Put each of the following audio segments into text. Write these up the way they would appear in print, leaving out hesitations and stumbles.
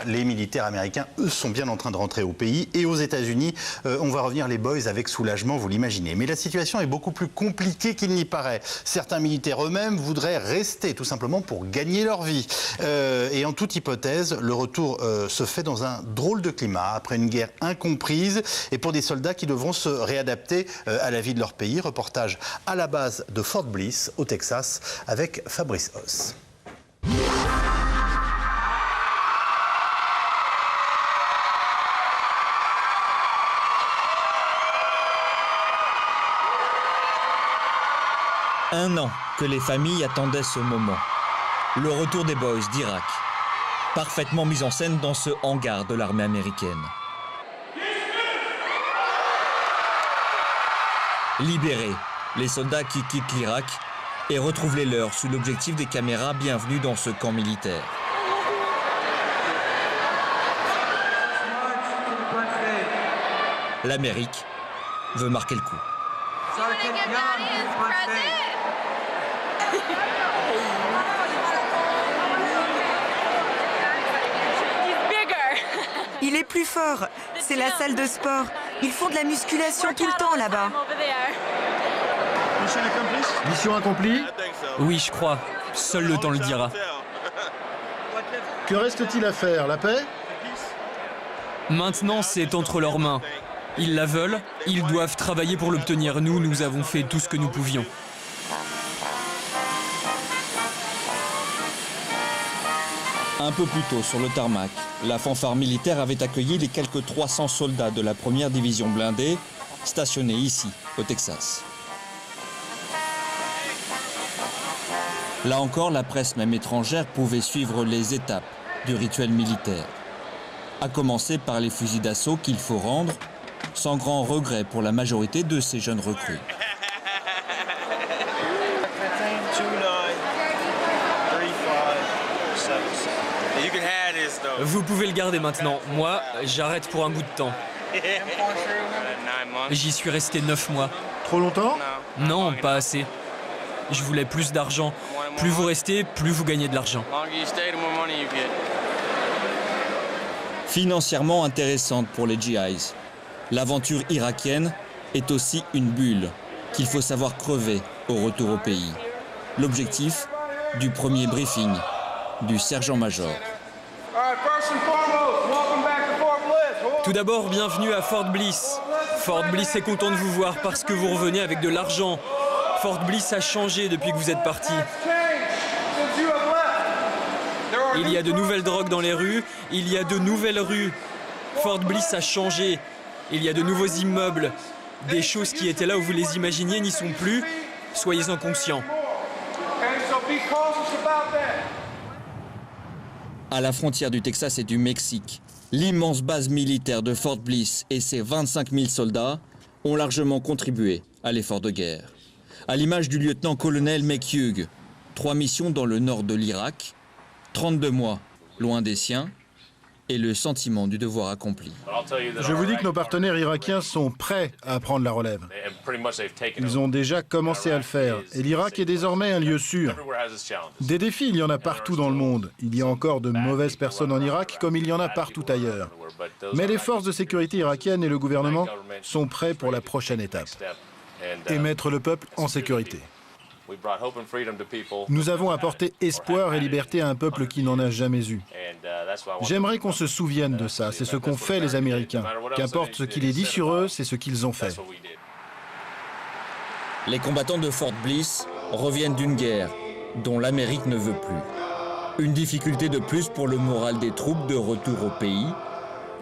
Les militaires américains, eux, sont bien en train de rentrer au pays. Et aux États-Unis, on va revenir les boys avec soulagement, vous l'imaginez. Mais la situation est beaucoup plus compliquée qu'il n'y paraît. Certains militaires eux-mêmes voudraient rester, tout simplement pour gagner leur vie. Et en toute hypothèse, le retour se fait dans un drôle de climat, après une guerre incomprise, et pour des soldats qui devront se réadapter à la vie de leur pays. Reportage à la base de Fort Bliss, au Texas, avec Fabrice Hauss. Un an que les familles attendaient ce moment. Le retour des boys d'Irak. Parfaitement mis en scène dans ce hangar de l'armée américaine. Libérés, les soldats qui quittent l'Irak et retrouvent les leurs sous l'objectif des caméras. Bienvenue dans ce camp militaire. L'Amérique veut marquer le coup. Il est plus fort. C'est la salle de sport. Ils font de la musculation tout le temps là-bas. Mission accomplie? Oui, je crois. Seul le temps le dira. Que reste-t-il à faire? La paix? Maintenant, c'est entre leurs mains. Ils la veulent, ils doivent travailler pour l'obtenir. Nous avons fait tout ce que nous pouvions. Un peu plus tôt, sur le tarmac, la fanfare militaire avait accueilli les quelques 300 soldats de la première division blindée, stationnés ici, au Texas. Là encore, la presse même étrangère pouvait suivre les étapes du rituel militaire. À commencer par les fusils d'assaut qu'il faut rendre, sans grand regret pour la majorité de ces jeunes recrues. Vous pouvez le garder maintenant. Moi, j'arrête pour un bout de temps. J'y suis resté 9 mois. Trop longtemps? Non, pas assez. Je voulais plus d'argent. Plus vous restez, plus vous gagnez de l'argent. Financièrement intéressante pour les GIs, l'aventure irakienne est aussi une bulle qu'il faut savoir crever au retour au pays. L'objectif du premier briefing du sergent-major. Tout d'abord, bienvenue à Fort Bliss. Fort Bliss est content de vous voir parce que vous revenez avec de l'argent. Fort Bliss a changé depuis que vous êtes parti. Il y a de nouvelles drogues dans les rues, il y a de nouvelles rues. Fort Bliss a changé. Il y a de nouveaux immeubles. Des choses qui étaient là où vous les imaginiez n'y sont plus. Soyez-en conscients. À la frontière du Texas et du Mexique, l'immense base militaire de Fort Bliss et ses 25 000 soldats ont largement contribué à l'effort de guerre. À l'image du lieutenant-colonel McHugh, 3 missions dans le nord de l'Irak, 32 mois loin des siens et le sentiment du devoir accompli. Je vous dis que nos partenaires irakiens sont prêts à prendre la relève. Ils ont déjà commencé à le faire et l'Irak est désormais un lieu sûr. Des défis, il y en a partout dans le monde. Il y a encore de mauvaises personnes en Irak comme il y en a partout ailleurs. Mais les forces de sécurité irakiennes et le gouvernement sont prêts pour la prochaine étape et mettre le peuple en sécurité. Nous avons apporté espoir et liberté à un peuple qui n'en a jamais eu. J'aimerais qu'on se souvienne de ça. C'est ce qu'ont fait les Américains. Qu'importe ce qu'il est dit sur eux, c'est ce qu'ils ont fait. Les combattants de Fort Bliss reviennent d'une guerre dont l'Amérique ne veut plus. Une difficulté de plus pour le moral des troupes de retour au pays,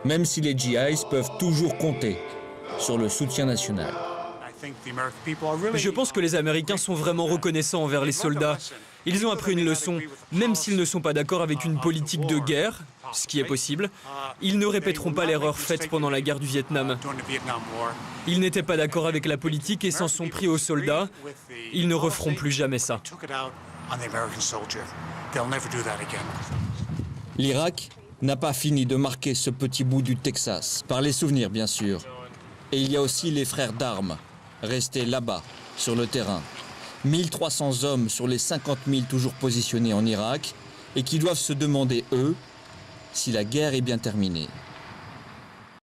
même si les GIs peuvent toujours compter sur le soutien national. Je pense que les Américains sont vraiment reconnaissants envers les soldats. Ils ont appris une leçon. Même s'ils ne sont pas d'accord avec une politique de guerre, ce qui est possible, ils ne répéteront pas l'erreur faite pendant la guerre du Vietnam. Ils n'étaient pas d'accord avec la politique et s'en sont pris aux soldats. Ils ne referont plus jamais ça. L'Irak n'a pas fini de marquer ce petit bout du Texas, par les souvenirs bien sûr. Et il y a aussi les frères d'armes, restés là-bas, sur le terrain. 1300 hommes sur les 50 000 toujours positionnés en Irak et qui doivent se demander, eux, si la guerre est bien terminée.